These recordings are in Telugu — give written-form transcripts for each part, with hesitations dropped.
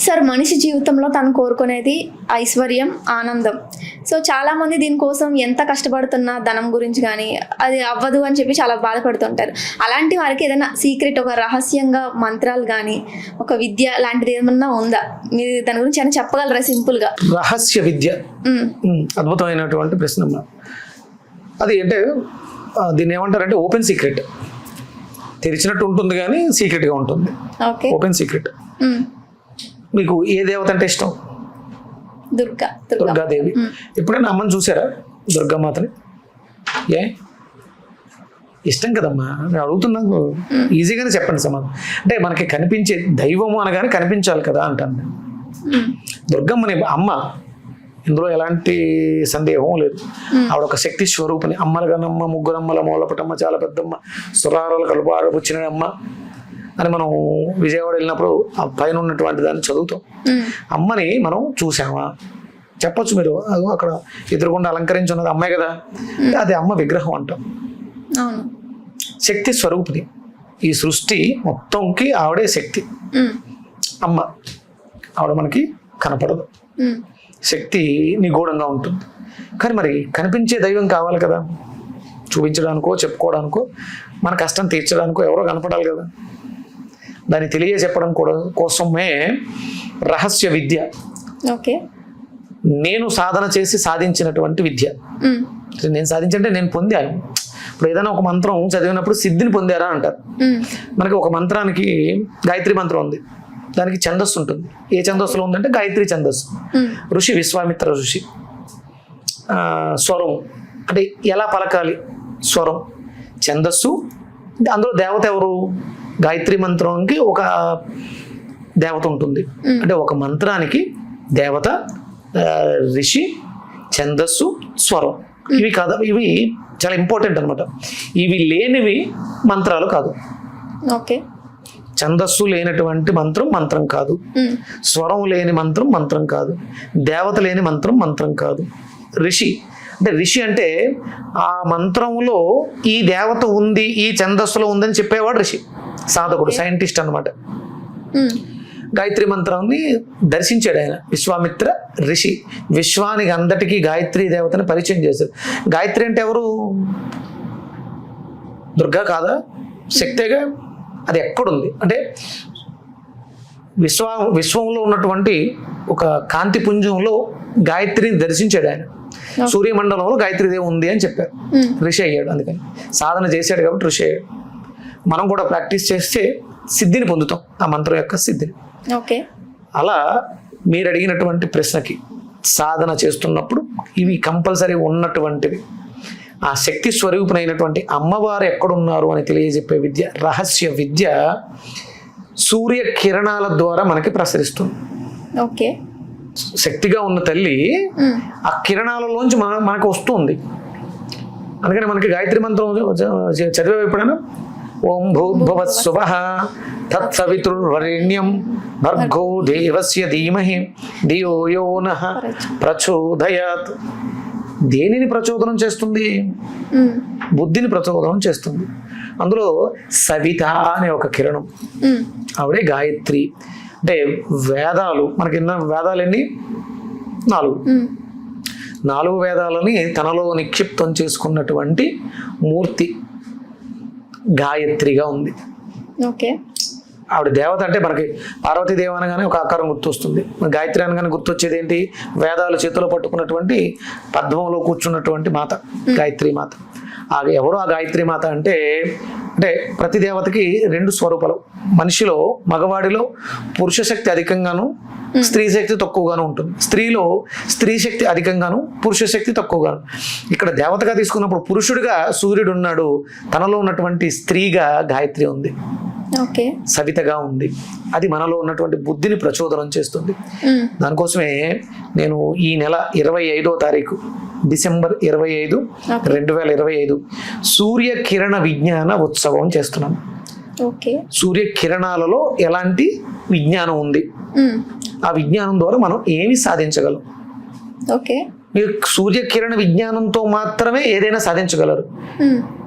సార్ మనిషి జీవితంలో తను కోరుకునేది ఐశ్వర్యం, ఆనందం. సో చాలామంది దీనికోసం ఎంత కష్టపడుతున్నా ధనం గురించి కానీ అది అవ్వదు అని చెప్పి చాలా బాధపడుతుంటారు. అలాంటి వారికి ఏదైనా సీక్రెట్, ఒక రహస్యంగా మంత్రాలు కానీ ఒక విద్య లాంటిది ఏమన్నా ఉందా? మీరు దాని గురించి ఏమైనా చెప్పగలరా సింపుల్గా? రహస్య విద్య అద్భుతమైనటువంటి ప్రశ్న. అది అంటే దీన్ని ఏమంటారంటే ఓపెన్ సీక్రెట్. తెరిచినట్టు ఉంటుంది కానీ సీక్రెట్గా ఉంటుంది. Open secret. మీకు ఏ దేవత అంటే ఇష్టం? దుర్గాదేవి. ఎప్పుడైనా అమ్మని చూసారా? దుర్గామాతని. ఏ ఇష్టం కదమ్మా, నేను అడుగుతున్నాను, ఈజీగానే చెప్పండి సమాధానం. అంటే మనకి కనిపించే దైవము అనగానే కనిపించాలి కదా అంటాను. దుర్గమ్మని అమ్మ, ఇందులో ఎలాంటి సందేహం లేదు. ఆవిడ ఒక శక్తి స్వరూపిణి. అమ్మలగనమ్మ, ముగ్గురమ్మల మూలపటమ్మ, చాలా పెద్దమ్మ, సురారుల కలుపారు వచ్చిన అమ్మ అని మనం విజయవాడ వెళ్ళినప్పుడు ఆ పైన ఉన్నటువంటి దాన్ని చదువుతాం. అమ్మని మనం చూసామా? చెప్పొచ్చు మీరు, అక్కడ ఎదురుగుండా అలంకరించి ఉన్నది అమ్మాయి కదా, అది అమ్మ విగ్రహం అంటాం. శక్తి స్వరూపిణి. ఈ సృష్టి మొత్తంకి ఆవిడే శక్తి. అమ్మ ఆవిడ మనకి కనపడదు, శక్తి నిగూఢంగా ఉంటుంది. కానీ మరి కనిపించే దైవం కావాలి కదా, చూపించడానికో చెప్పుకోవడానికో మన కష్టం తీర్చడానికో ఎవరో కనపడాలి కదా. దాన్ని తెలియజెప్పడం కూడా కోసమే రహస్య విద్య. నేను సాధన చేసి సాధించినటువంటి విద్య. నేను సాధించంటే నేను పొందాను. ఇప్పుడు ఏదైనా ఒక మంత్రం చదివినప్పుడు సిద్ధిని పొందారా అంటారు. మనకి ఒక మంత్రానికి గాయత్రి మంత్రం ఉంది, దానికి ఛందస్సు ఉంటుంది. ఏ ఛందస్సులో ఉందంటే గాయత్రి ఛందస్సు. ఋషి విశ్వామిత్ర ఋషి. స్వరం అంటే ఎలా పలకాలి, స్వరం, ఛందస్సు. అందులో దేవత ఎవరు? గాయత్రి మంత్రానికి ఒక దేవత ఉంటుంది. అంటే ఒక మంత్రానికి దేవత, ఋషి, ఛందస్సు, స్వరం. ఇవి కాదు, ఇవి చాలా ఇంపార్టెంట్ అనమాట. ఇవి లేనివి మంత్రాలు కాదు. ఛందస్సు లేనటువంటి మంత్రం మంత్రం కాదు, స్వరం లేని మంత్రం మంత్రం కాదు, దేవత లేని మంత్రం మంత్రం కాదు. ఋషి అంటే, ఋషి అంటే ఆ మంత్రంలో ఈ దేవత ఉంది, ఈ ఛందస్సులో ఉందని చెప్పేవాడు ఋషి, సాధకుడు, సైంటిస్ట్ అనమాట. గాయత్రి మంత్రాన్ని దర్శించాడు ఆయన, విశ్వామిత్ర ఋషి. విశ్వానికి అందటికీ గాయత్రి దేవతని పరిచయం చేశారు. గాయత్రి అంటే ఎవరు? దుర్గా కాదా? శక్తేగా. అది ఎక్కడుంది అంటే విశ్వంలో ఉన్నటువంటి ఒక కాంతి పుంజంలో గాయత్రిని దర్శించాడు ఆయన. సూర్యమండలంలో గాయత్రీదేవి ఉంది అని చెప్పారు, ఋషి అయ్యాడు. అందుకని సాధన చేశాడు కాబట్టి ఋషి అయ్యాడు. మనం కూడా ప్రాక్టీస్ చేస్తే సిద్ధిని పొందుతాం, ఆ మంత్రం యొక్క సిద్ధిని. అలా మీరు అడిగినటువంటి ప్రశ్నకి సాధన చేస్తున్నప్పుడు ఇవి కంపల్సరీ ఉన్నటువంటివి. ఆ శక్తి స్వరూపునైనటువంటి అమ్మవారు ఎక్కడున్నారు అని తెలియజెప్పే విద్య, రహస్య విద్య సూర్య కిరణాల ద్వారా మనకి ప్రసరిస్తుంది. శక్తిగా ఉన్న తల్లి ఆ కిరణాలలోంచి మనకు వస్తుంది. అందుకని మనకి గాయత్రి మంత్రం చదివే ఎప్పుడైనా ఓం భూర్భువః స్వః తత్సవితుర్వరేణ్యం భర్గో దేవస్య ధీమహి ధియో యో నః ప్రచోదయాత్. దేనిని ప్రచోదనం చేస్తుంది? బుద్ధిని ప్రచోదనం చేస్తుంది. అందులో సవిత అనే ఒక కిరణం, ఆవిడే గాయత్రి. అంటే వేదాలు, మనకి వేదాలు ఎన్ని? 4 వేదాలని తనలో నిక్షిప్తం చేసుకున్నటువంటి మూర్తి గాయత్రిగా ఉంది. ఆవిడ దేవత. అంటే మనకి పార్వతీదేవి అనగానే ఒక ఆకారం గుర్తొస్తుంది, గాయత్రి అనగానే గుర్తొచ్చేది ఏంటి? వేదాలు చేతిలో పట్టుకున్నటువంటి పద్మంలో కూర్చున్నటువంటి మాత గాయత్రి మాత. ఎవరు ఆ గాయత్రి మాత అంటే ప్రతి దేవతకి 2 స్వరూపాలు. మనిషిలో, మగవాడిలో పురుష శక్తి అధికంగాను, స్త్రీ శక్తి తక్కువగాను ఉంటుంది. స్త్రీలో స్త్రీ శక్తి అధికంగాను, పురుష శక్తి తక్కువగాను. ఇక్కడ దేవతగా తీసుకున్నప్పుడు పురుషుడిగా సూర్యుడు ఉన్నాడు, తనలో ఉన్నటువంటి స్త్రీగా గాయత్రి ఉంది, సవితగా ఉంది. అది మనలో ఉన్నటువంటి బుద్ధిని ప్రచోదనం చేస్తుంది. దానికోసమే నేను ఈ నెల 25వ తారీఖు డిసెంబర్ 25, 2025 సూర్య కిరణ విజ్ఞాన ఉత్సవం చేస్తున్నాను. సూర్య కిరణాలలో ఎలాంటి విజ్ఞానం ఉంది, ఆ విజ్ఞానం ద్వారా మనం ఏమి సాధించగలం. మీరు సూర్య కిరణ విజ్ఞానంతో మాత్రమే ఏదైనా సాధించగలరు.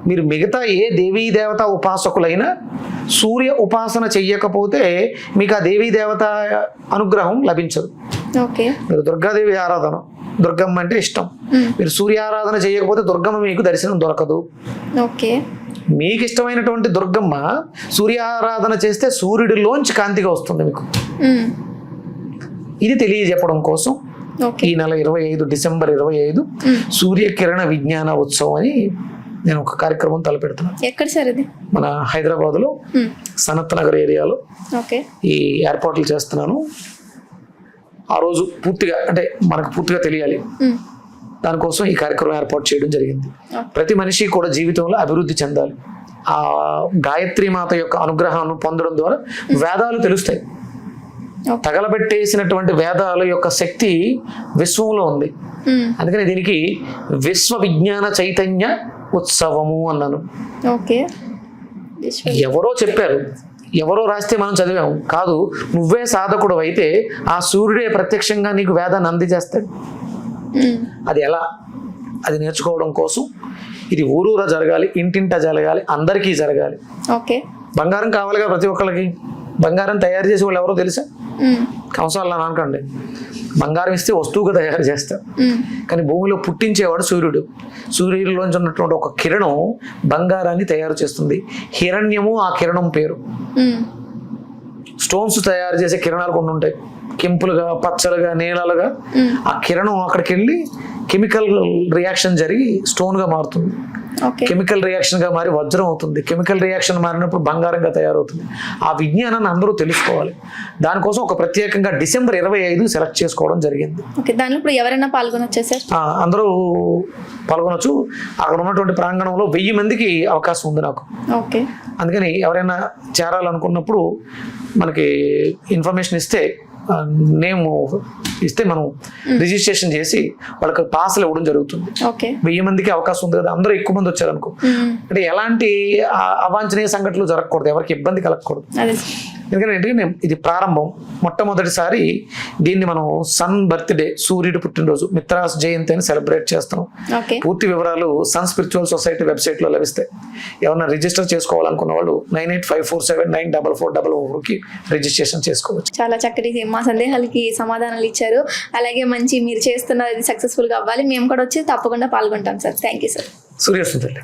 మీరు మిగతా ఏ దేవీ దేవత ఉపాసకులైనా సూర్య ఉపాసన చెయ్యకపోతే మీకు ఆ దేవీ దేవత అనుగ్రహం లభించదు. ఓకే. మీరు దుర్గాదేవి ఆరాధన, దుర్గమ్మ అంటే ఇష్టం, మీరు సూర్య ఆరాధన చేయకపోతే దుర్గమ్మ మీకు దర్శనం దొరకదు. ఓకే. మీకు ఇష్టమైనటువంటి దుర్గమ్మ సూర్య ఆరాధన చేస్తే సూర్యుడిలోంచి కాంతిగా వస్తుంది మీకు. ఇది తెలియజెప్పడం కోసం ఈ నెల 25 డిసెంబర్ 25 సూర్యకిరణ విజ్ఞాన ఉత్సవం అని నేను ఒక కార్యక్రమం తలపెడుతున్నాను. ఎక్కడ సార్ ఇది? మన హైదరాబాద్లో సనత్ నగర్ ఏరియాలో ఓకే. ఈ ఏర్పాట్లు చేస్తున్నాను. ఆ రోజు పూర్తిగా అంటే మనకు పూర్తిగా తెలియాలి, దానికోసం ఈ కార్యక్రమం ఏర్పాటు చేయడం జరిగింది. ప్రతి మనిషి కూడా జీవితంలో అభివృద్ధి చెందాలి. ఆ గాయత్రి మాత యొక్క అనుగ్రహాన్ని పొందడం ద్వారా వేదాలు తెలుస్తాయి. తగలబెట్టేసినటువంటి వేదాల యొక్క శక్తి విశ్వంలో ఉంది. అందుకని దీనికి విశ్వ విజ్ఞాన చైతన్య ఉత్సవము అన్నాను. ఓకే. ఎవరో చెప్పారు, ఎవరో రాస్తే మనం చదివాము కాదు, నువ్వే సాధకుడు అయితే ఆ సూర్యుడే ప్రత్యక్షంగా నీకు వేదాన్ని అందజేస్తాడు. అది ఎలా, అది నేర్చుకోవడం కోసం ఇది ఊరూరా జరగాలి, ఇంటింటా జరగాలి, అందరికీ జరగాలి. ఓకే. బంగారం కావాలిగా ప్రతి ఒక్కరికి. బంగారం తయారు చేసే వాళ్ళు ఎవరో తెలుసా? కంసాలు అనుకోండి, బంగారం ఇస్తే వస్తువుగా తయారు చేస్తారు, కానీ భూమిలో పుట్టించేవాడు సూర్యుడు. సూర్యుడిలోంచి ఉన్నటువంటి ఒక కిరణం బంగారాన్ని తయారు చేస్తుంది. హిరణ్యము ఆ కిరణం పేరు. స్టోన్స్ తయారు చేసే కిరణాలు కొన్ని ఉంటాయి, కెంపులుగా, పచ్చలుగా, నీలాలుగా. ఆ కిరణం అక్కడికి వెళ్ళి కెమికల్ రియాక్షన్ జరిగి స్టోన్ గా మారుతుంది. కెమికల్ రియాక్షన్ గా మారి వజ్రం అవుతుంది. కెమికల్ రియాక్షన్ మారినప్పుడు బంగారంగా తయారవుతుంది. ఆ విజ్ఞానాన్ని అందరూ తెలుసుకోవాలి. దానికోసం ఒక ప్రత్యేకంగా డిసెంబర్ 25 సెలెక్ట్ చేసుకోవడం జరిగింది. దానిలో ఇప్పుడు ఎవరైనా పాల్గొనొచ్చా సార్? అందరూ పాల్గొనొచ్చు. అక్కడ ఉన్నటువంటి ప్రాంగణంలో 1000 మందికి అవకాశం ఉంది నాకు. ఓకే. అందుకని ఎవరైనా చేరాలనుకున్నప్పుడు మనకి ఇన్ఫర్మేషన్ ఇస్తే, నేమ్ ఇస్తే మనం రిజిస్ట్రేషన్ చేసి వాళ్ళకి పాసులు ఇవ్వడం జరుగుతుంది. 1000 మందికి అవకాశం ఉంది కదా, అందరూ ఎక్కువ మంది వచ్చారు అనుకో, అంటే ఎలాంటి అవాంఛనీయ సంఘటనలు జరగకూడదు, ఎవరికి ఇబ్బంది కలగకూడదు. ఎందుకంటే ఇది ప్రారంభం, మొట్టమొదటిసారి దీన్ని మనం సన్ బర్త్డే, సూర్యుడు పుట్టినరోజు, మిత్రాస్ జయంతి అని సెలబ్రేట్ చేస్తున్నాం. పూర్తి వివరాలు సన్ స్పిరిచువల్ సొసైటీ వెబ్సైట్ లో లభిస్తాయి. ఎవరైనా రిజిస్టర్ చేసుకోవాలనుకున్న వాళ్ళు 9854799444కి రిజిస్ట్రేషన్ చేసుకోవచ్చు. చాలా చక్కటి మా సందేహాలకి సమాధానాలు ఇచ్చారు. అలాగే మంచి మీరు చేస్తున్నది సక్సెస్ఫుల్ గా అవ్వాలి. మేము కూడా వచ్చి తప్పకుండా పాల్గొంటాం సార్. Thank you sir. సూర్యసుందరి.